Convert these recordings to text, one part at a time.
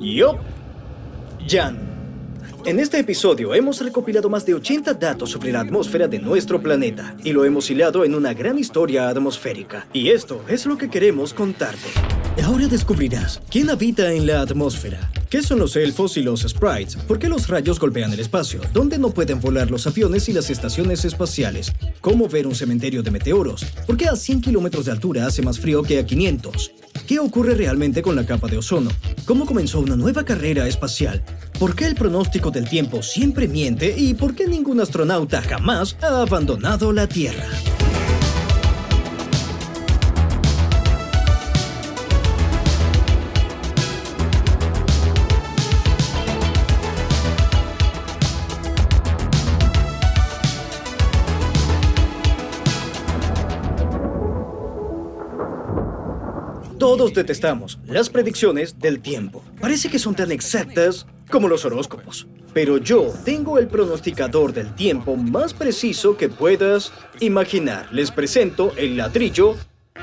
Yup, Jan. En este episodio hemos recopilado más de 80 datos sobre la atmósfera de nuestro planeta y lo hemos hilado en una gran historia atmosférica. Y esto es lo que queremos contarte. Ahora descubrirás quién habita en la atmósfera, qué son los elfos y los sprites, por qué los rayos golpean el espacio, dónde no pueden volar los aviones y las estaciones espaciales, cómo ver un cementerio de meteoros, por qué a 100 kilómetros de altura hace más frío que a 500, qué ocurre realmente con la capa de ozono, cómo comenzó una nueva carrera espacial, por qué el pronóstico del tiempo siempre miente y por qué ningún astronauta jamás ha abandonado la Tierra. Todos detestamos las predicciones del tiempo. Parece que son tan exactas como los horóscopos. Pero yo tengo el pronosticador del tiempo más preciso que puedas imaginar. Les presento el ladrillo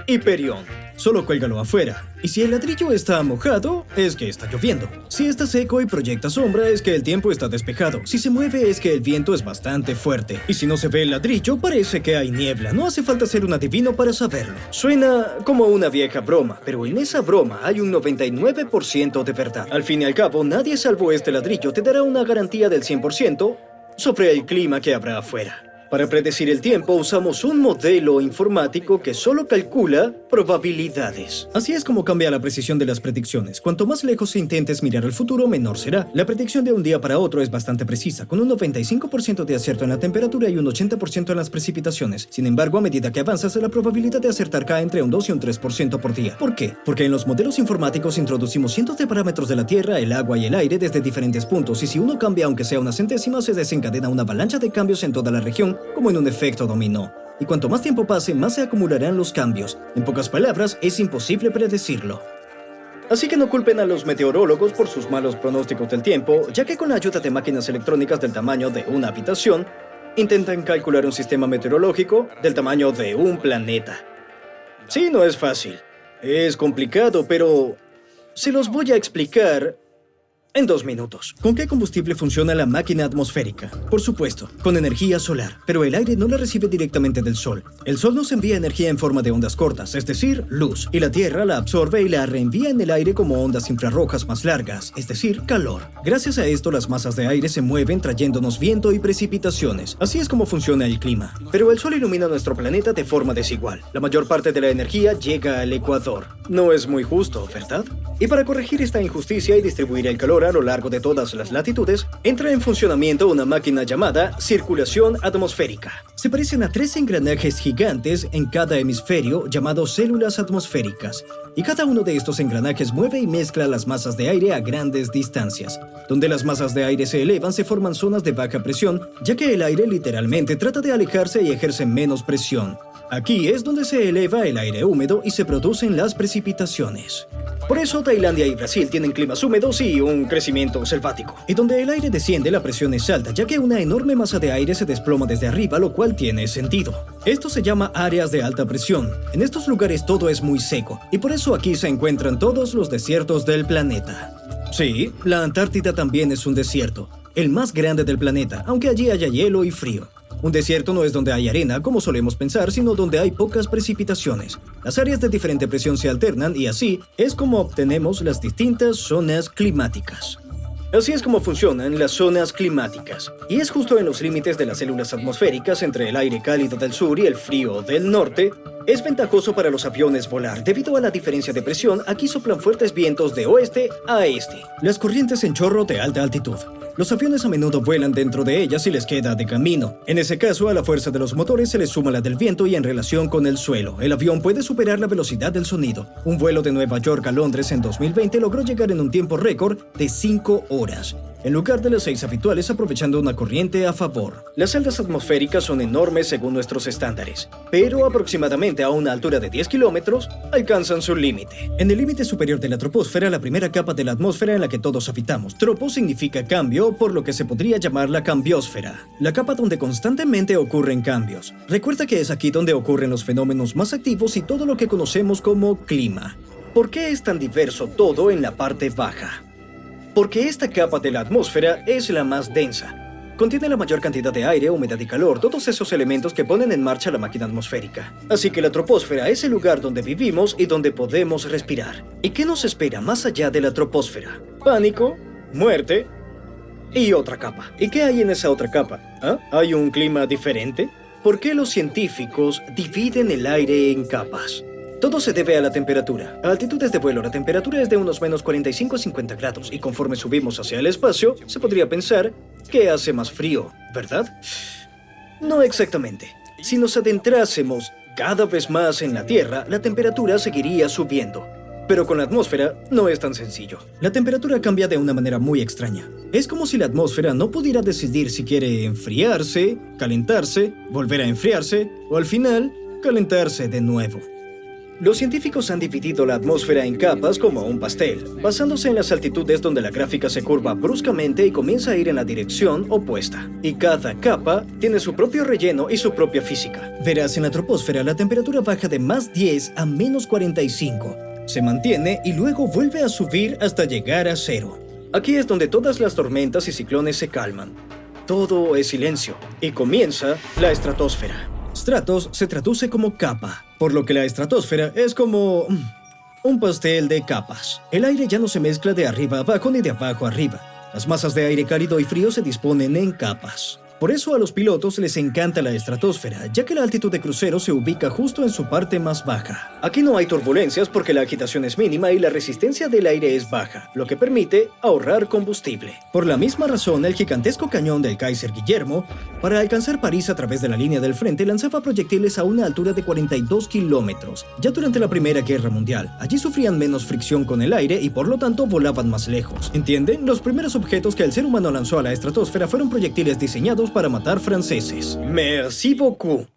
Hyperion. Solo cuélgalo afuera. Y si el ladrillo está mojado, es que está lloviendo. Si está seco y proyecta sombra, es que el tiempo está despejado. Si se mueve, es que el viento es bastante fuerte. Y si no se ve el ladrillo, parece que hay niebla. No hace falta ser un adivino para saberlo. Suena como una vieja broma, pero en esa broma hay un 99% de verdad. Al fin y al cabo, nadie salvo este ladrillo te dará una garantía del 100% sobre el clima que habrá afuera. Para predecir el tiempo usamos un modelo informático que solo calcula probabilidades. Así es como cambia la precisión de las predicciones. Cuanto más lejos intentes mirar el futuro, menor será. La predicción de un día para otro es bastante precisa, con un 95% de acierto en la temperatura y un 80% en las precipitaciones. Sin embargo, a medida que avanzas, la probabilidad de acertar cae entre un 2 y un 3% por día. ¿Por qué? Porque en los modelos informáticos introducimos cientos de parámetros de la Tierra, el agua y el aire desde diferentes puntos, y si uno cambia aunque sea una centésima, se desencadena una avalancha de cambios en toda la región, como en un efecto dominó. Y cuanto más tiempo pase, más se acumularán los cambios. En pocas palabras, es imposible predecirlo. Así que no culpen a los meteorólogos por sus malos pronósticos del tiempo, ya que con la ayuda de máquinas electrónicas del tamaño de una habitación, intentan calcular un sistema meteorológico del tamaño de un planeta. Sí, no es fácil. Es complicado, pero se los voy a explicar en 2 minutos. ¿Con qué combustible funciona la máquina atmosférica? Por supuesto, con energía solar, pero el aire no la recibe directamente del sol. El sol nos envía energía en forma de ondas cortas, es decir, luz, y la Tierra la absorbe y la reenvía en el aire como ondas infrarrojas más largas, es decir, calor. Gracias a esto, las masas de aire se mueven trayéndonos viento y precipitaciones. Así es como funciona el clima. Pero el sol ilumina nuestro planeta de forma desigual. La mayor parte de la energía llega al ecuador. No es muy justo, ¿verdad? Y para corregir esta injusticia y distribuir el calor a lo largo de todas las latitudes, entra en funcionamiento una máquina llamada circulación atmosférica. Se parecen a 3 engranajes gigantes en cada hemisferio llamados células atmosféricas, y cada uno de estos engranajes mueve y mezcla las masas de aire a grandes distancias. Donde las masas de aire se elevan, se forman zonas de baja presión, ya que el aire literalmente trata de alejarse y ejerce menos presión. Aquí es donde se eleva el aire húmedo y se producen las precipitaciones. Por eso Tailandia y Brasil tienen climas húmedos y un crecimiento selvático. Y donde el aire desciende, la presión es alta, ya que una enorme masa de aire se desploma desde arriba, lo cual tiene sentido. Esto se llama áreas de alta presión. En estos lugares todo es muy seco, y por eso aquí se encuentran todos los desiertos del planeta. Sí, la Antártida también es un desierto, el más grande del planeta, aunque allí haya hielo y frío. Un desierto no es donde hay arena, como solemos pensar, sino donde hay pocas precipitaciones. Las áreas de diferente presión se alternan y así es como obtenemos las distintas zonas climáticas. Así es como funcionan las zonas climáticas. Y es justo en los límites de las células atmosféricas entre el aire cálido del sur y el frío del norte. Es ventajoso para los aviones volar. Debido a la diferencia de presión, aquí soplan fuertes vientos de oeste a este. Las corrientes en chorro de alta altitud. Los aviones a menudo vuelan dentro de ellas y les queda de camino. En ese caso, a la fuerza de los motores se les suma la del viento y en relación con el suelo. El avión puede superar la velocidad del sonido. Un vuelo de Nueva York a Londres en 2020 logró llegar en un tiempo récord de 5 horas. en lugar de las 6 habituales, aprovechando una corriente a favor. Las celdas atmosféricas son enormes según nuestros estándares, pero aproximadamente a una altura de 10 kilómetros alcanzan su límite. En el límite superior de la troposfera, la primera capa de la atmósfera en la que todos habitamos. Tropo significa cambio, por lo que se podría llamar la cambiosfera, la capa donde constantemente ocurren cambios. Recuerda que es aquí donde ocurren los fenómenos más activos y todo lo que conocemos como clima. ¿Por qué es tan diverso todo en la parte baja? Porque esta capa de la atmósfera es la más densa. Contiene la mayor cantidad de aire, humedad y calor, todos esos elementos que ponen en marcha la máquina atmosférica. Así que la troposfera es el lugar donde vivimos y donde podemos respirar. ¿Y qué nos espera más allá de la troposfera? Pánico, muerte y otra capa. ¿Y qué hay en esa otra capa? ¿Ah? ¿Hay un clima diferente? ¿Por qué los científicos dividen el aire en capas? Todo se debe a la temperatura. A altitudes de vuelo, la temperatura es de unos menos 45 a 50 grados, y conforme subimos hacia el espacio, se podría pensar que hace más frío, ¿verdad? No exactamente. Si nos adentrásemos cada vez más en la Tierra, la temperatura seguiría subiendo. Pero con la atmósfera no es tan sencillo. La temperatura cambia de una manera muy extraña. Es como si la atmósfera no pudiera decidir si quiere enfriarse, calentarse, volver a enfriarse o al final calentarse de nuevo. Los científicos han dividido la atmósfera en capas como un pastel, basándose en las altitudes donde la gráfica se curva bruscamente y comienza a ir en la dirección opuesta. Y cada capa tiene su propio relleno y su propia física. Verás, en la troposfera la temperatura baja de más 10 a menos 45. Se mantiene y luego vuelve a subir hasta llegar a 0. Aquí es donde todas las tormentas y ciclones se calman. Todo es silencio y comienza la estratosfera. Stratos se traduce como capa, por lo que la estratosfera es como un pastel de capas. El aire ya no se mezcla de arriba a abajo ni de abajo a arriba. Las masas de aire cálido y frío se disponen en capas. Por eso a los pilotos les encanta la estratosfera, ya que la altitud de crucero se ubica justo en su parte más baja. Aquí no hay turbulencias porque la agitación es mínima y la resistencia del aire es baja, lo que permite ahorrar combustible. Por la misma razón, el gigantesco cañón del Kaiser Guillermo, para alcanzar París a través de la línea del frente, lanzaba proyectiles a una altura de 42 kilómetros. Ya durante la Primera Guerra Mundial, allí sufrían menos fricción con el aire y por lo tanto volaban más lejos. ¿Entienden? Los primeros objetos que el ser humano lanzó a la estratosfera fueron proyectiles diseñados para matar franceses. Merci beaucoup.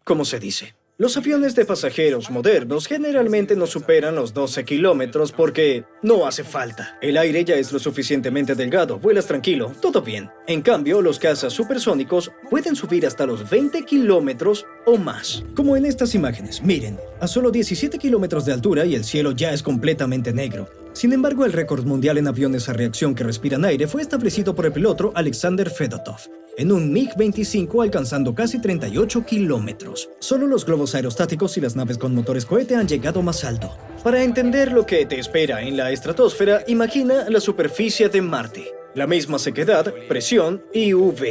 ¿Cómo se dice? Los aviones de pasajeros modernos generalmente no superan los 12 kilómetros porque no hace falta. El aire ya es lo suficientemente delgado, vuelas tranquilo, todo bien. En cambio, los cazas supersónicos pueden subir hasta los 20 kilómetros o más. Como en estas imágenes, miren, a solo 17 kilómetros de altura y el cielo ya es completamente negro. Sin embargo, el récord mundial en aviones a reacción que respiran aire fue establecido por el piloto Alexander Fedotov en un MiG-25 alcanzando casi 38 kilómetros. Solo los globos aerostáticos y las naves con motores cohete han llegado más alto. Para entender lo que te espera en la estratosfera, imagina la superficie de Marte. La misma sequedad, presión y UV.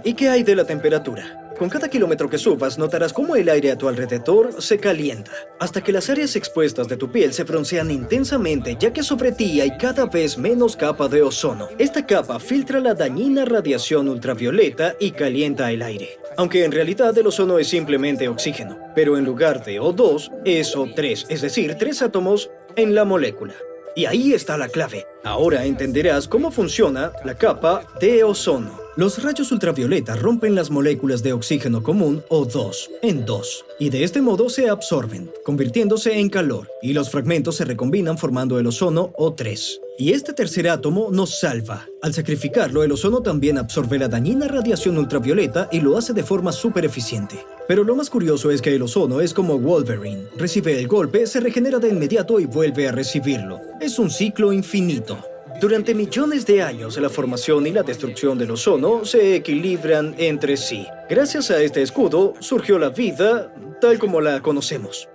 ¿Y qué hay de la temperatura? Con cada kilómetro que subas, notarás cómo el aire a tu alrededor se calienta, hasta que las áreas expuestas de tu piel se broncean intensamente, ya que sobre ti hay cada vez menos capa de ozono. Esta capa filtra la dañina radiación ultravioleta y calienta el aire. Aunque en realidad el ozono es simplemente oxígeno, pero en lugar de O2 es O3, es decir, 3 átomos en la molécula. Y ahí está la clave. Ahora entenderás cómo funciona la capa de ozono. Los rayos ultravioleta rompen las moléculas de oxígeno común, O2, en dos, y de este modo se absorben, convirtiéndose en calor, y los fragmentos se recombinan formando el ozono, O3. Y este tercer átomo nos salva. Al sacrificarlo, el ozono también absorbe la dañina radiación ultravioleta y lo hace de forma súper eficiente. Pero lo más curioso es que el ozono es como Wolverine. Recibe el golpe, se regenera de inmediato y vuelve a recibirlo. Es un ciclo infinito. Durante millones de años, la formación y la destrucción del ozono se equilibran entre sí. Gracias a este escudo, surgió la vida tal como la conocemos.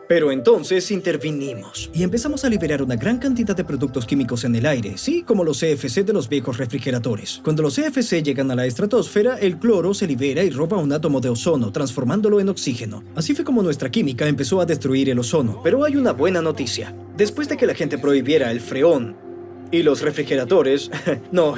Pero entonces intervinimos y empezamos a liberar una gran cantidad de productos químicos en el aire, sí, como los CFC de los viejos refrigeradores. Cuando los CFC llegan a la estratosfera, el cloro se libera y roba un átomo de ozono, transformándolo en oxígeno. Así fue como nuestra química empezó a destruir el ozono. Pero hay una buena noticia. Después de que la gente prohibiera el freón y los refrigeradores,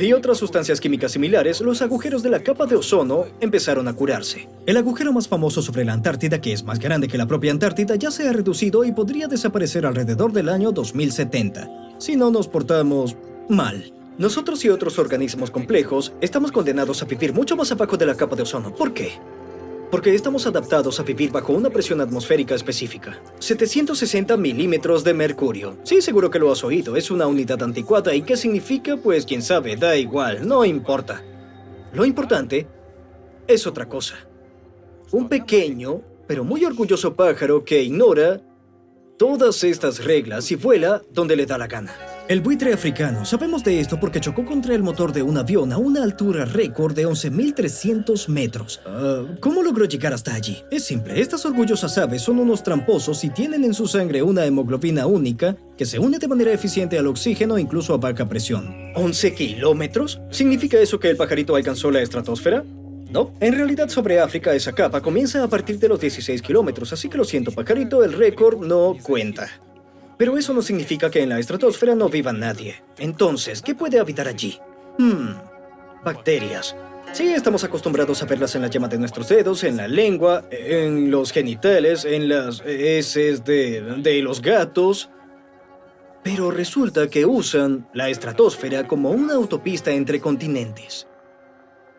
y otras sustancias químicas similares, los agujeros de la capa de ozono empezaron a curarse. El agujero más famoso sobre la Antártida, que es más grande que la propia Antártida, ya se ha reducido y podría desaparecer alrededor del año 2070, si no nos portamos mal. Nosotros y otros organismos complejos estamos condenados a vivir mucho más abajo de la capa de ozono. ¿Por qué? Porque estamos adaptados a vivir bajo una presión atmosférica específica. 760 milímetros de mercurio. Sí, seguro que lo has oído. Es una unidad anticuada. ¿Y qué significa? Pues quién sabe, da igual, no importa. Lo importante es otra cosa. Un pequeño, pero muy orgulloso pájaro que ignora todas estas reglas y vuela donde le da la gana. El buitre africano. Sabemos de esto porque chocó contra el motor de un avión a una altura récord de 11.300 metros. ¿Cómo logró llegar hasta allí? Es simple. Estas orgullosas aves son unos tramposos y tienen en su sangre una hemoglobina única que se une de manera eficiente al oxígeno incluso a baja presión. ¿11 kilómetros? ¿Significa eso que el pajarito alcanzó la estratosfera? No, en realidad sobre África esa capa comienza a partir de los 16 kilómetros, así que lo siento, pajarito, el récord no cuenta. Pero eso no significa que en la estratosfera no viva nadie. Entonces, ¿qué puede habitar allí? Bacterias. Sí, estamos acostumbrados a verlas en la yema de nuestros dedos, en la lengua, en los genitales, en las heces de los gatos. Pero resulta que usan la estratosfera como una autopista entre continentes.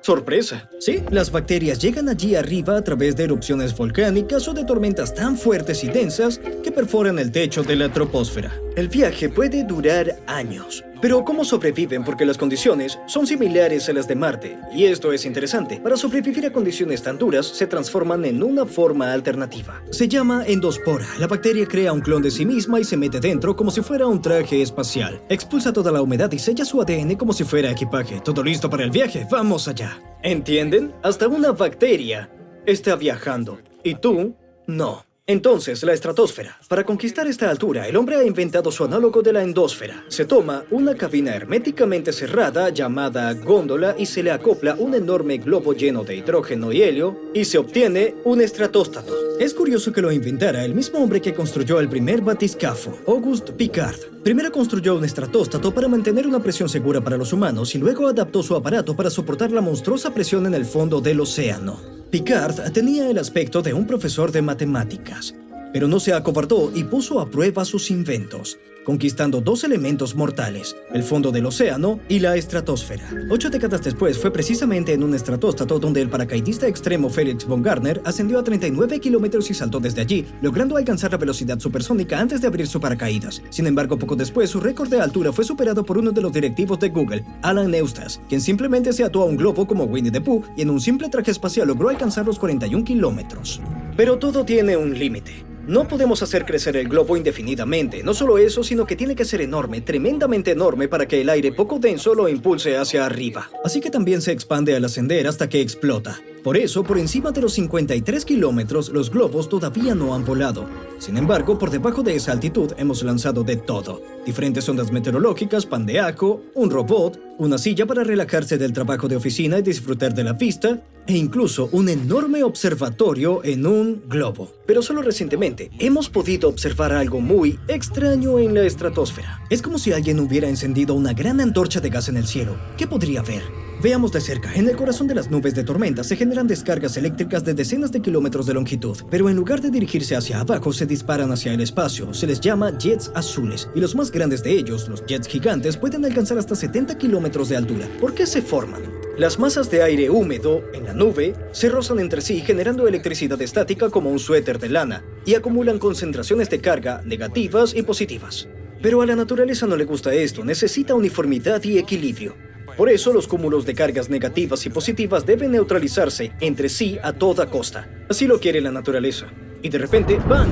¡Sorpresa! Sí, las bacterias llegan allí arriba a través de erupciones volcánicas o de tormentas tan fuertes y densas que perforan el techo de la troposfera. El viaje puede durar años. Pero ¿cómo sobreviven? Porque las condiciones son similares a las de Marte. Y esto es interesante. Para sobrevivir a condiciones tan duras, se transforman en una forma alternativa. Se llama endospora. La bacteria crea un clon de sí misma y se mete dentro como si fuera un traje espacial. Expulsa toda la humedad y sella su ADN como si fuera equipaje. ¿Todo listo para el viaje? ¡Vamos allá! ¿Entienden? Hasta una bacteria está viajando. Y tú, no. Entonces, la estratosfera. Para conquistar esta altura, el hombre ha inventado su análogo de la endósfera. Se toma una cabina herméticamente cerrada llamada góndola y se le acopla un enorme globo lleno de hidrógeno y helio y se obtiene un estratóstato. Es curioso que lo inventara el mismo hombre que construyó el primer batiscafo, Auguste Piccard. Primero construyó un estratóstato para mantener una presión segura para los humanos y luego adaptó su aparato para soportar la monstruosa presión en el fondo del océano. Piccard tenía el aspecto de un profesor de matemáticas, pero no se acobardó y puso a prueba sus inventos, conquistando dos elementos mortales, el fondo del océano y la estratosfera. 8 décadas después fue precisamente en un estratóstato donde el paracaidista extremo Felix von Gartner ascendió a 39 kilómetros y saltó desde allí, logrando alcanzar la velocidad supersónica antes de abrir su paracaídas. Sin embargo, poco después, su récord de altura fue superado por uno de los directivos de Google, Alan Eustace, quien simplemente se ató a un globo como Winnie the Pooh y en un simple traje espacial logró alcanzar los 41 kilómetros. Pero todo tiene un límite. No podemos hacer crecer el globo indefinidamente. No solo eso, sino que tiene que ser enorme, tremendamente enorme para que el aire poco denso lo impulse hacia arriba. Así que también se expande al ascender hasta que explota. Por eso, por encima de los 53 kilómetros, los globos todavía no han volado. Sin embargo, por debajo de esa altitud hemos lanzado de todo. Diferentes ondas meteorológicas, pan de ajo, un robot, una silla para relajarse del trabajo de oficina y disfrutar de la vista, e incluso un enorme observatorio en un globo. Pero solo recientemente hemos podido observar algo muy extraño en la estratosfera. Es como si alguien hubiera encendido una gran antorcha de gas en el cielo. ¿Qué podría haber? Veamos de cerca. En el corazón de las nubes de tormenta se generan descargas eléctricas de decenas de kilómetros de longitud, pero en lugar de dirigirse hacia abajo se disparan hacia el espacio. Se les llama jets azules, y los más grandes de ellos, los jets gigantes, pueden alcanzar hasta 70 kilómetros de altura. ¿Por qué se forman? Las masas de aire húmedo en la nube se rozan entre sí generando electricidad estática como un suéter de lana y acumulan concentraciones de carga negativas y positivas. Pero a la naturaleza no le gusta esto, necesita uniformidad y equilibrio. Por eso los cúmulos de cargas negativas y positivas deben neutralizarse entre sí a toda costa. Así lo quiere la naturaleza. Y de repente, ¡bang!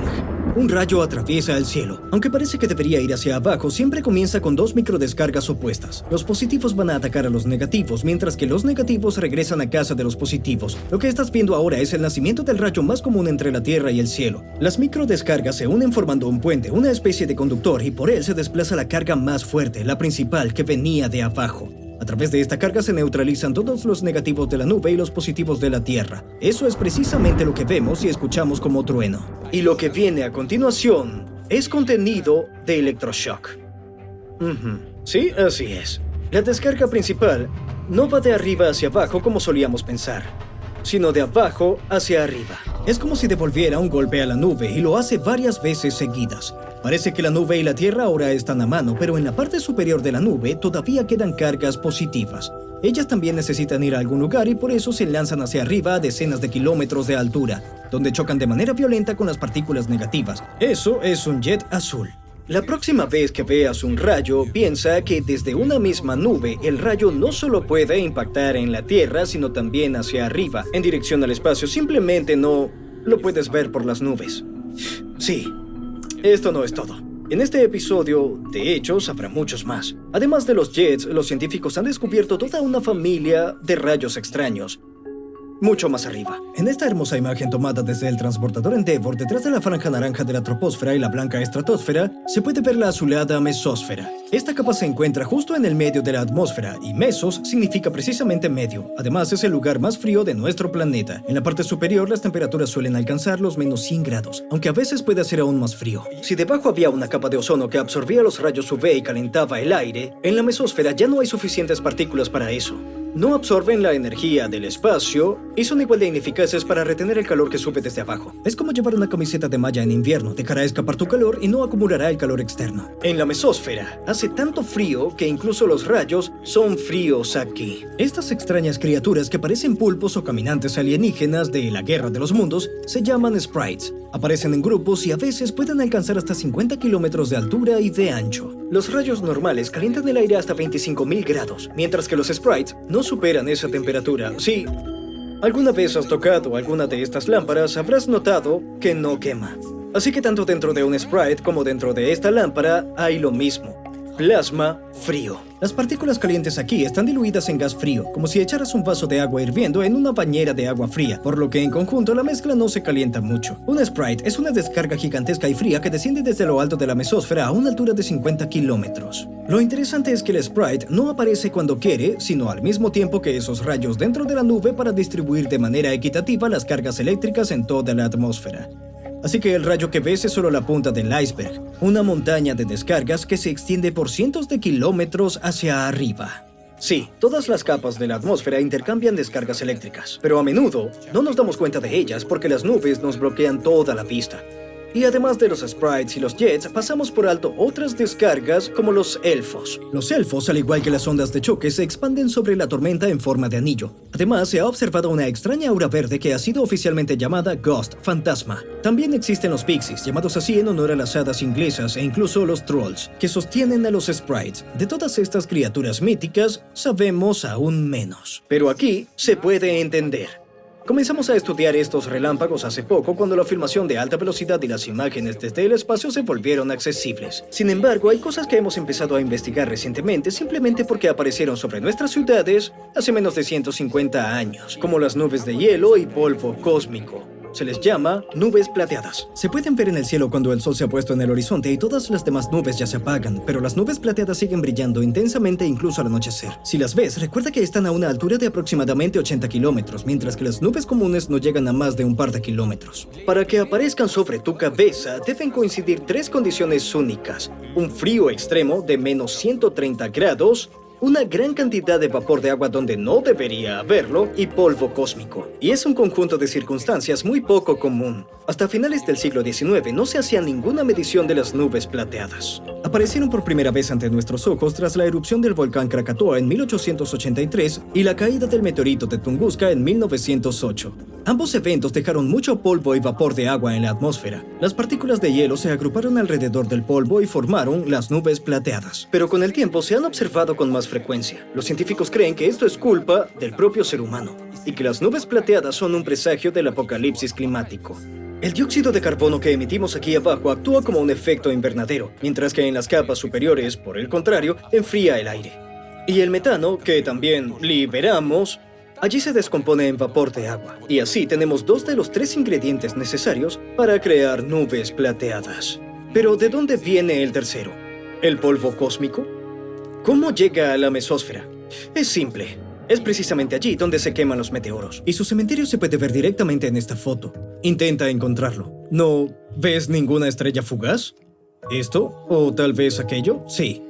Un rayo atraviesa el cielo. Aunque parece que debería ir hacia abajo, siempre comienza con dos microdescargas opuestas. Los positivos van a atacar a los negativos, mientras que los negativos regresan a casa de los positivos. Lo que estás viendo ahora es el nacimiento del rayo más común entre la Tierra y el cielo. Las microdescargas se unen formando un puente, una especie de conductor, y por él se desplaza la carga más fuerte, la principal, que venía de abajo. A través de esta carga se neutralizan todos los negativos de la nube y los positivos de la Tierra. Eso es precisamente lo que vemos y escuchamos como trueno. Y lo que viene a continuación es contenido de electroshock. Sí, así es. La descarga principal no va de arriba hacia abajo como solíamos pensar, sino de abajo hacia arriba. Es como si devolviera un golpe a la nube y lo hace varias veces seguidas. Parece que la nube y la Tierra ahora están a mano, pero en la parte superior de la nube todavía quedan cargas positivas. Ellas también necesitan ir a algún lugar y por eso se lanzan hacia arriba a decenas de kilómetros de altura, donde chocan de manera violenta con las partículas negativas. Eso es un jet azul. La próxima vez que veas un rayo, piensa que desde una misma nube el rayo no solo puede impactar en la Tierra, sino también hacia arriba, en dirección al espacio. Simplemente no lo puedes ver por las nubes. Sí. Esto no es todo. En este episodio, de hecho, habrá muchos más. Además de los jets, los científicos han descubierto toda una familia de rayos extraños, mucho más arriba. En esta hermosa imagen tomada desde el transportador Endeavour, detrás de la franja naranja de la troposfera y la blanca estratosfera, se puede ver la azulada mesósfera. Esta capa se encuentra justo en el medio de la atmósfera, y mesos significa precisamente medio. Además, es el lugar más frío de nuestro planeta. En la parte superior, las temperaturas suelen alcanzar los menos 100 grados, aunque a veces puede hacer aún más frío. Si debajo había una capa de ozono que absorbía los rayos UV y calentaba el aire, en la mesósfera ya no hay suficientes partículas para eso. No absorben la energía del espacio y son igual de ineficaces para retener el calor que sube desde abajo. Es como llevar una camiseta de malla en invierno, dejará escapar tu calor y no acumulará el calor externo. En la mesósfera hace tanto frío que incluso los rayos son fríos aquí. Estas extrañas criaturas que parecen pulpos o caminantes alienígenas de la Guerra de los Mundos se llaman sprites. Aparecen en grupos y a veces pueden alcanzar hasta 50 kilómetros de altura y de ancho. Los rayos normales calientan el aire hasta 25.000 grados, mientras que los sprites no superan esa temperatura. Si alguna vez has tocado alguna de estas lámparas, habrás notado que no quema. Así que tanto dentro de un sprite como dentro de esta lámpara hay lo mismo: plasma frío. Las partículas calientes aquí están diluidas en gas frío, como si echaras un vaso de agua hirviendo en una bañera de agua fría, por lo que en conjunto la mezcla no se calienta mucho. Un sprite es una descarga gigantesca y fría que desciende desde lo alto de la mesósfera a una altura de 50 kilómetros. Lo interesante es que el sprite no aparece cuando quiere, sino al mismo tiempo que esos rayos dentro de la nube para distribuir de manera equitativa las cargas eléctricas en toda la atmósfera. Así que el rayo que ves es solo la punta del iceberg, una montaña de descargas que se extiende por cientos de kilómetros hacia arriba. Sí, todas las capas de la atmósfera intercambian descargas eléctricas, pero a menudo no nos damos cuenta de ellas porque las nubes nos bloquean toda la vista. Y además de los sprites y los jets, pasamos por alto otras descargas como los elfos. Los elfos, al igual que las ondas de choque, se expanden sobre la tormenta en forma de anillo. Además, se ha observado una extraña aura verde que ha sido oficialmente llamada Ghost, fantasma. También existen los pixies, llamados así en honor a las hadas inglesas, e incluso los trolls, que sostienen a los sprites. De todas estas criaturas míticas, sabemos aún menos. Pero aquí se puede entender. Comenzamos a estudiar estos relámpagos hace poco cuando la filmación de alta velocidad y las imágenes desde el espacio se volvieron accesibles. Sin embargo, hay cosas que hemos empezado a investigar recientemente simplemente porque aparecieron sobre nuestras ciudades hace menos de 150 años, como las nubes de hielo y polvo cósmico. Se les llama nubes plateadas. Se pueden ver en el cielo cuando el sol se ha puesto en el horizonte y todas las demás nubes ya se apagan, pero las nubes plateadas siguen brillando intensamente incluso al anochecer. Si las ves, recuerda que están a una altura de aproximadamente 80 kilómetros, mientras que las nubes comunes no llegan a más de un par de kilómetros. Para que aparezcan sobre tu cabeza, deben coincidir tres condiciones únicas: un frío extremo de menos 130 grados, una gran cantidad de vapor de agua donde no debería haberlo y polvo cósmico. Y es un conjunto de circunstancias muy poco común. Hasta finales del siglo XIX no se hacía ninguna medición de las nubes plateadas. Aparecieron por primera vez ante nuestros ojos tras la erupción del volcán Krakatoa en 1883 y la caída del meteorito de Tunguska en 1908. Ambos eventos dejaron mucho polvo y vapor de agua en la atmósfera. Las partículas de hielo se agruparon alrededor del polvo y formaron las nubes plateadas. Pero con el tiempo se han observado con más frecuencia. Los científicos creen que esto es culpa del propio ser humano y que las nubes plateadas son un presagio del apocalipsis climático. El dióxido de carbono que emitimos aquí abajo actúa como un efecto invernadero, mientras que en las capas superiores, por el contrario, enfría el aire. Y el metano, que también liberamos, allí se descompone en vapor de agua. Y así tenemos dos de los tres ingredientes necesarios para crear nubes plateadas. Pero ¿de dónde viene el tercero? ¿El polvo cósmico? ¿Cómo llega a la mesósfera? Es simple. Es precisamente allí donde se queman los meteoros. Y su cementerio se puede ver directamente en esta foto. Intenta encontrarlo. ¿No ves ninguna estrella fugaz? ¿Esto? ¿O tal vez aquello? Sí.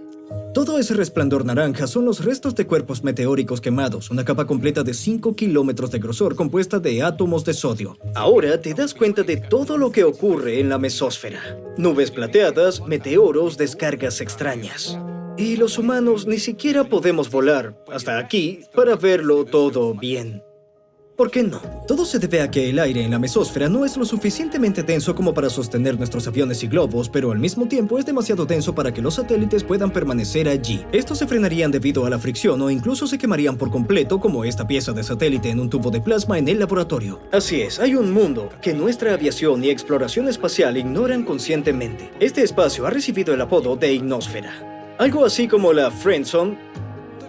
Todo ese resplandor naranja son los restos de cuerpos meteóricos quemados, una capa completa de 5 kilómetros de grosor compuesta de átomos de sodio. Ahora te das cuenta de todo lo que ocurre en la mesósfera. Nubes plateadas, meteoros, descargas extrañas. Y los humanos ni siquiera podemos volar hasta aquí para verlo todo bien. ¿Por qué no? Todo se debe a que el aire en la mesósfera no es lo suficientemente denso como para sostener nuestros aviones y globos, pero al mismo tiempo es demasiado denso para que los satélites puedan permanecer allí. Estos se frenarían debido a la fricción o incluso se quemarían por completo, como esta pieza de satélite en un tubo de plasma en el laboratorio. Así es, hay un mundo que nuestra aviación y exploración espacial ignoran conscientemente. Este espacio ha recibido el apodo de ionosfera. Algo así como la friendzone,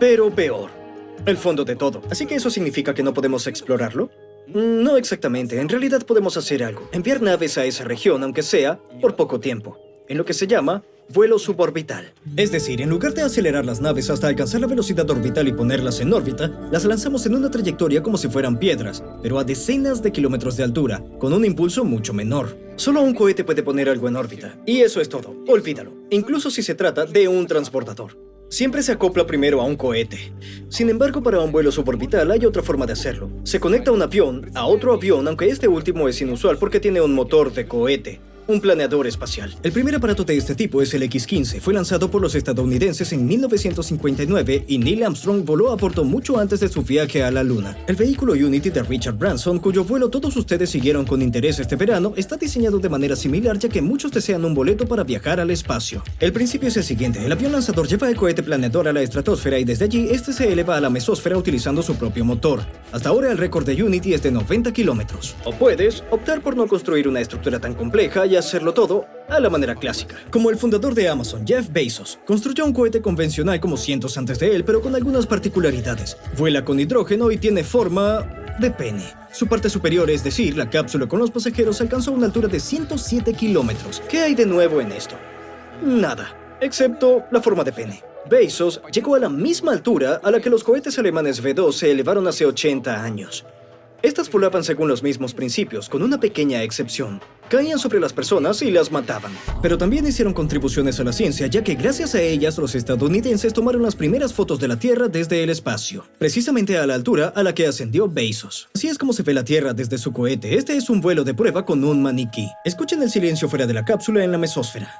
pero peor. El fondo de todo. ¿Así que eso significa que no podemos explorarlo? No exactamente. En realidad podemos hacer algo. Enviar naves a esa región, aunque sea por poco tiempo. En lo que se llama vuelo suborbital. Es decir, en lugar de acelerar las naves hasta alcanzar la velocidad orbital y ponerlas en órbita, las lanzamos en una trayectoria como si fueran piedras, pero a decenas de kilómetros de altura, con un impulso mucho menor. Solo un cohete puede poner algo en órbita. Y eso es todo. Olvídalo. Incluso si se trata de un transbordador. Siempre se acopla primero a un cohete. Sin embargo, para un vuelo suborbital hay otra forma de hacerlo. Se conecta un avión a otro avión, aunque este último es inusual porque tiene un motor de cohete. Un planeador espacial. El primer aparato de este tipo es el X-15. Fue lanzado por los estadounidenses en 1959 y Neil Armstrong voló a bordo mucho antes de su viaje a la Luna. El vehículo Unity de Richard Branson, cuyo vuelo todos ustedes siguieron con interés este verano, está diseñado de manera similar ya que muchos desean un boleto para viajar al espacio. El principio es el siguiente. El avión lanzador lleva el cohete planeador a la estratosfera y desde allí este se eleva a la mesósfera utilizando su propio motor. Hasta ahora el récord de Unity es de 90 kilómetros. O puedes optar por no construir una estructura tan compleja y hacerlo todo a la manera clásica. Como el fundador de Amazon, Jeff Bezos, construyó un cohete convencional como cientos antes de él, pero con algunas particularidades. Vuela con hidrógeno y tiene forma de pene. Su parte superior, es decir, la cápsula con los pasajeros, alcanzó una altura de 107 kilómetros. ¿Qué hay de nuevo en esto? Nada, excepto la forma de pene. Bezos llegó a la misma altura a la que los cohetes alemanes V2 se elevaron hace 80 años. Estas volaban según los mismos principios, con una pequeña excepción. Caían sobre las personas y las mataban. Pero también hicieron contribuciones a la ciencia, ya que gracias a ellas los estadounidenses tomaron las primeras fotos de la Tierra desde el espacio, precisamente a la altura a la que ascendió Bezos. Así es como se ve la Tierra desde su cohete. Este es un vuelo de prueba con un maniquí. Escuchen el silencio fuera de la cápsula en la mesósfera.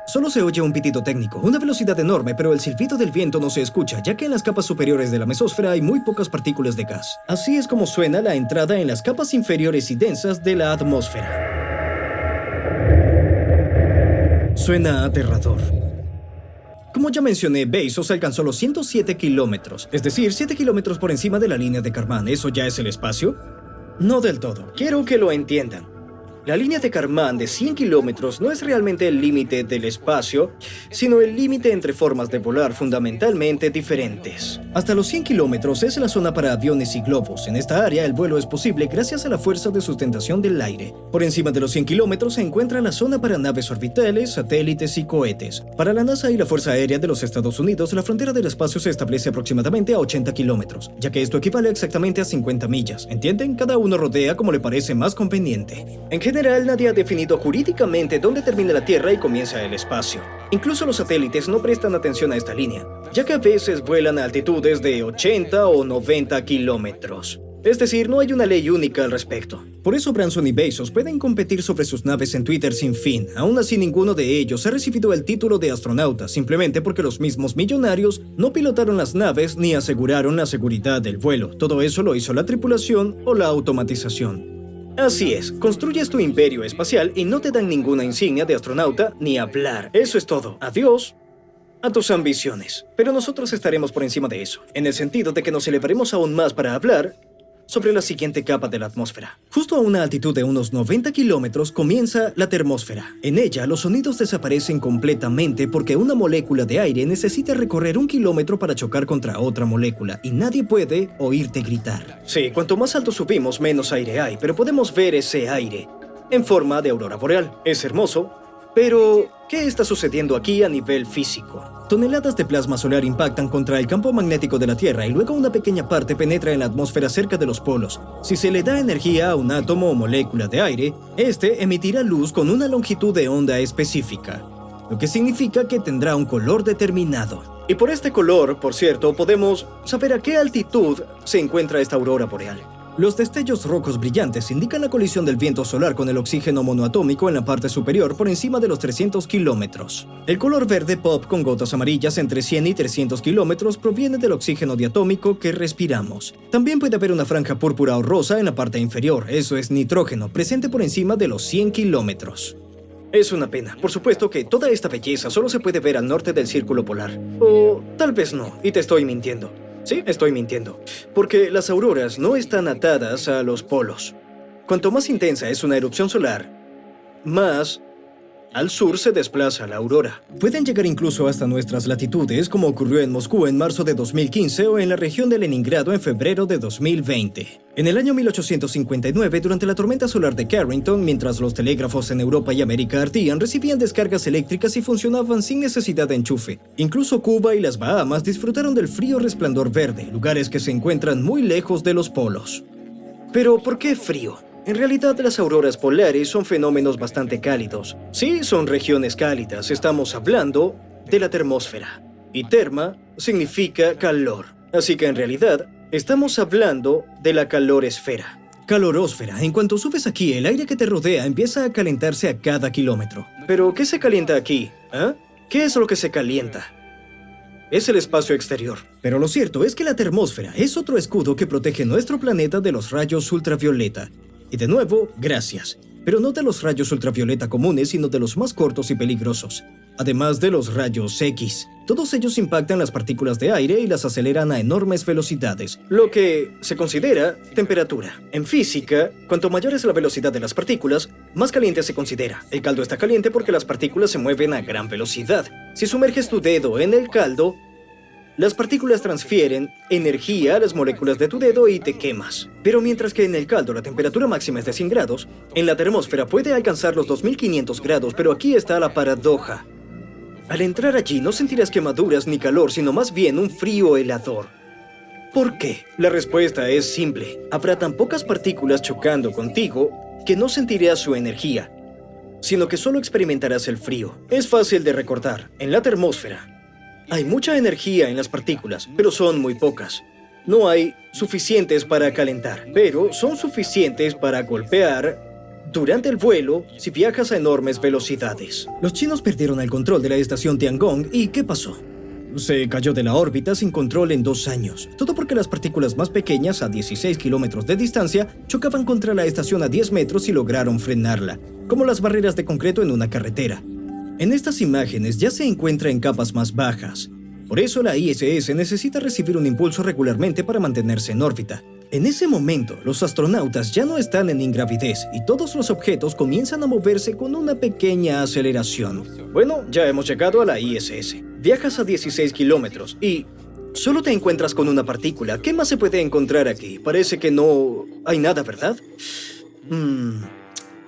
Solo se oye un pitido técnico, una velocidad enorme, pero el silbido del viento no se escucha, ya que en las capas superiores de la mesósfera hay muy pocas partículas de gas. Así es como suena la entrada en las capas inferiores y densas de la atmósfera. Suena aterrador. Como ya mencioné, Bezos alcanzó los 107 kilómetros, es decir, 7 kilómetros por encima de la línea de Kármán. ¿Eso ya es el espacio? No del todo. Quiero que lo entiendan. La línea de Kármán de 100 kilómetros no es realmente el límite del espacio, sino el límite entre formas de volar fundamentalmente diferentes. Hasta los 100 kilómetros es la zona para aviones y globos. En esta área el vuelo es posible gracias a la fuerza de sustentación del aire. Por encima de los 100 kilómetros se encuentra la zona para naves orbitales, satélites y cohetes. Para la NASA y la Fuerza Aérea de los Estados Unidos, la frontera del espacio se establece aproximadamente a 80 kilómetros, ya que esto equivale exactamente a 50 millas. ¿Entienden? Cada uno rodea como le parece más conveniente. En general, nadie ha definido jurídicamente dónde termina la Tierra y comienza el espacio. Incluso los satélites no prestan atención a esta línea, ya que a veces vuelan a altitudes de 80 o 90 kilómetros. Es decir, no hay una ley única al respecto. Por eso Branson y Bezos pueden competir sobre sus naves en Twitter sin fin. Aún así, ninguno de ellos ha recibido el título de astronauta, simplemente porque los mismos millonarios no pilotaron las naves ni aseguraron la seguridad del vuelo. Todo eso lo hizo la tripulación o la automatización. Así es, construyes tu imperio espacial y no te dan ninguna insignia de astronauta ni hablar. Eso es todo. Adiós a tus ambiciones. Pero nosotros estaremos por encima de eso, en el sentido de que nos elevaremos aún más para hablar sobre la siguiente capa de la atmósfera. Justo a una altitud de unos 90 kilómetros comienza la termósfera. En ella, los sonidos desaparecen completamente porque una molécula de aire necesita recorrer 1 kilómetro para chocar contra otra molécula y nadie puede oírte gritar. Sí, cuanto más alto subimos, menos aire hay, pero podemos ver ese aire en forma de aurora boreal. Es hermoso, pero ¿qué está sucediendo aquí a nivel físico? Toneladas de plasma solar impactan contra el campo magnético de la Tierra y luego una pequeña parte penetra en la atmósfera cerca de los polos. Si se le da energía a un átomo o molécula de aire, este emitirá luz con una longitud de onda específica, lo que significa que tendrá un color determinado. Y por este color, por cierto, podemos saber a qué altitud se encuentra esta aurora boreal. Los destellos rojos brillantes indican la colisión del viento solar con el oxígeno monoatómico en la parte superior por encima de los 300 kilómetros. El color verde pop con gotas amarillas entre 100 y 300 kilómetros proviene del oxígeno diatómico que respiramos. También puede haber una franja púrpura o rosa en la parte inferior, eso es nitrógeno, presente por encima de los 100 kilómetros. Es una pena. Por supuesto que toda esta belleza solo se puede ver al norte del Círculo Polar. O tal vez no, y te estoy mintiendo. Sí, estoy mintiendo. Porque las auroras no están atadas a los polos. Cuanto más intensa es una erupción solar, más al sur se desplaza la aurora. Pueden llegar incluso hasta nuestras latitudes, como ocurrió en Moscú en marzo de 2015 o en la región de Leningrado en febrero de 2020. En el año 1859, durante la tormenta solar de Carrington, mientras los telégrafos en Europa y América ardían, recibían descargas eléctricas y funcionaban sin necesidad de enchufe. Incluso Cuba y las Bahamas disfrutaron del frío resplandor verde, lugares que se encuentran muy lejos de los polos. Pero, ¿por qué frío? En realidad, las auroras polares son fenómenos bastante cálidos. Sí, son regiones cálidas. Estamos hablando de la termósfera. Y terma significa calor. Así que en realidad, estamos hablando de la caloresfera. Calorósfera. En cuanto subes aquí, el aire que te rodea empieza a calentarse a cada kilómetro. ¿Pero qué se calienta aquí? ¿Ah? ¿Qué es lo que se calienta? Es el espacio exterior. Pero lo cierto es que la termósfera es otro escudo que protege nuestro planeta de los rayos ultravioleta. Y de nuevo, gracias. Pero no de los rayos ultravioleta comunes, sino de los más cortos y peligrosos. Además de los rayos X. Todos ellos impactan las partículas de aire y las aceleran a enormes velocidades. Lo que se considera temperatura. En física, cuanto mayor es la velocidad de las partículas, más caliente se considera. El caldo está caliente porque las partículas se mueven a gran velocidad. Si sumerges tu dedo en el caldo, las partículas transfieren energía a las moléculas de tu dedo y te quemas. Pero mientras que en el caldo la temperatura máxima es de 100 grados, en la termósfera puede alcanzar los 2500 grados, pero aquí está la paradoja. Al entrar allí no sentirás quemaduras ni calor, sino más bien un frío helador. ¿Por qué? La respuesta es simple. Habrá tan pocas partículas chocando contigo que no sentirás su energía, sino que solo experimentarás el frío. Es fácil de recordar. En la termósfera hay mucha energía en las partículas, pero son muy pocas. No hay suficientes para calentar, pero son suficientes para golpear durante el vuelo si viajas a enormes velocidades. Los chinos perdieron el control de la estación Tiangong y ¿qué pasó? Se cayó de la órbita sin control en 2 años. Todo porque las partículas más pequeñas, a 16 kilómetros de distancia, chocaban contra la estación a 10 metros y lograron frenarla, como las barreras de concreto en una carretera. En estas imágenes ya se encuentra en capas más bajas. Por eso la ISS necesita recibir un impulso regularmente para mantenerse en órbita. En ese momento, los astronautas ya no están en ingravidez y todos los objetos comienzan a moverse con una pequeña aceleración. Bueno, ya hemos llegado a la ISS. Viajas a 16 kilómetros y solo te encuentras con una partícula. ¿Qué más se puede encontrar aquí? Parece que no hay nada, ¿verdad?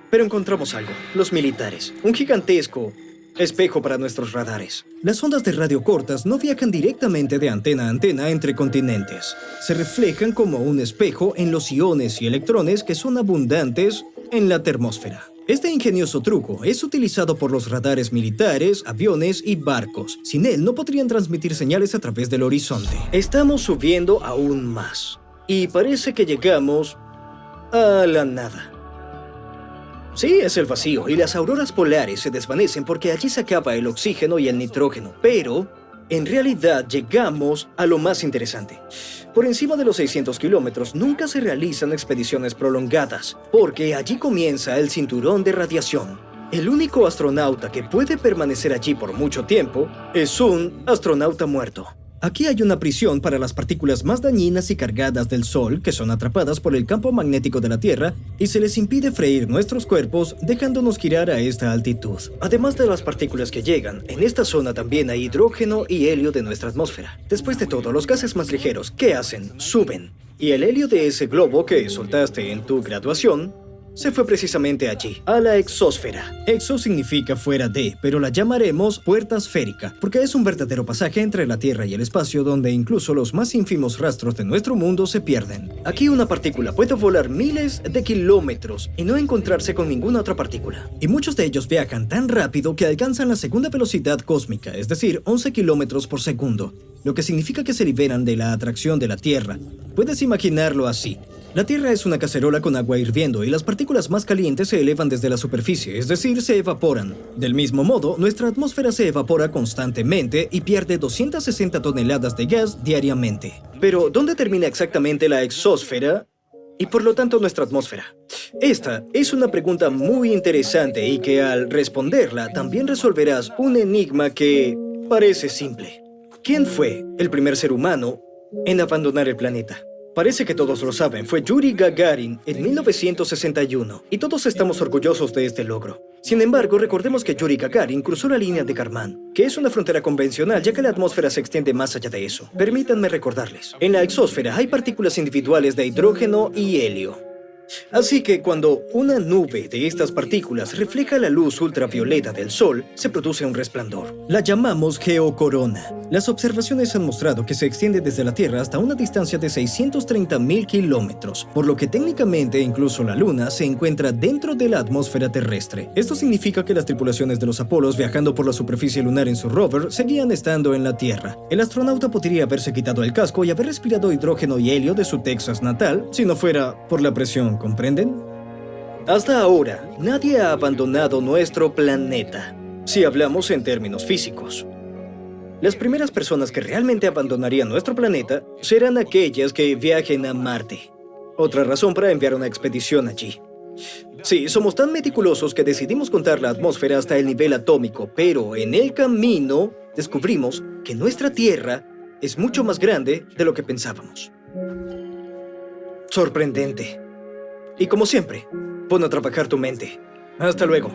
Pero encontramos algo. Los militares. Un gigantesco espejo para nuestros radares. Las ondas de radio cortas no viajan directamente de antena a antena entre continentes. Se reflejan como un espejo en los iones y electrones que son abundantes en la termósfera. Este ingenioso truco es utilizado por los radares militares, aviones y barcos. Sin él no podrían transmitir señales a través del horizonte. Estamos subiendo aún más. Y parece que llegamos a la nada. Sí, es el vacío, y las auroras polares se desvanecen porque allí se acaba el oxígeno y el nitrógeno. Pero, en realidad, llegamos a lo más interesante. Por encima de los 600 kilómetros nunca se realizan expediciones prolongadas, porque allí comienza el cinturón de radiación. El único astronauta que puede permanecer allí por mucho tiempo es un astronauta muerto. Aquí hay una prisión para las partículas más dañinas y cargadas del Sol, que son atrapadas por el campo magnético de la Tierra, y se les impide freír nuestros cuerpos, dejándonos girar a esta altitud. Además de las partículas que llegan, en esta zona también hay hidrógeno y helio de nuestra atmósfera. Después de todo, los gases más ligeros, ¿qué hacen? Suben. Y el helio de ese globo que soltaste en tu graduación se fue precisamente allí, a la exósfera. Exo significa fuera de, pero la llamaremos puerta esférica, porque es un verdadero pasaje entre la Tierra y el espacio donde incluso los más ínfimos rastros de nuestro mundo se pierden. Aquí una partícula puede volar miles de kilómetros y no encontrarse con ninguna otra partícula. Y muchos de ellos viajan tan rápido que alcanzan la segunda velocidad cósmica, es decir, 11 kilómetros por segundo, lo que significa que se liberan de la atracción de la Tierra. Puedes imaginarlo así. La Tierra es una cacerola con agua hirviendo y las partículas más calientes se elevan desde la superficie, es decir, se evaporan. Del mismo modo, nuestra atmósfera se evapora constantemente y pierde 260 toneladas de gas diariamente. Pero, ¿dónde termina exactamente la exósfera y por lo tanto nuestra atmósfera? Esta es una pregunta muy interesante y que al responderla también resolverás un enigma que parece simple. ¿Quién fue el primer ser humano en abandonar el planeta? Parece que todos lo saben, fue Yuri Gagarin en 1961, y todos estamos orgullosos de este logro. Sin embargo, recordemos que Yuri Gagarin cruzó la línea de Kármán, que es una frontera convencional ya que la atmósfera se extiende más allá de eso. Permítanme recordarles, en la exósfera hay partículas individuales de hidrógeno y helio. Así que cuando una nube de estas partículas refleja la luz ultravioleta del Sol, se produce un resplandor. La llamamos geocorona. Las observaciones han mostrado que se extiende desde la Tierra hasta una distancia de 630.000 kilómetros, por lo que técnicamente incluso la Luna se encuentra dentro de la atmósfera terrestre. Esto significa que las tripulaciones de los Apolos viajando por la superficie lunar en su rover seguían estando en la Tierra. El astronauta podría haberse quitado el casco y haber respirado hidrógeno y helio de su Texas natal, si no fuera por la presión. ¿Comprenden? Hasta ahora, nadie ha abandonado nuestro planeta, si hablamos en términos físicos. Las primeras personas que realmente abandonarían nuestro planeta serán aquellas que viajen a Marte. Otra razón para enviar una expedición allí. Sí, somos tan meticulosos que decidimos contar la atmósfera hasta el nivel atómico, pero en el camino descubrimos que nuestra Tierra es mucho más grande de lo que pensábamos. Sorprendente. Y como siempre, pon a trabajar tu mente. Hasta luego.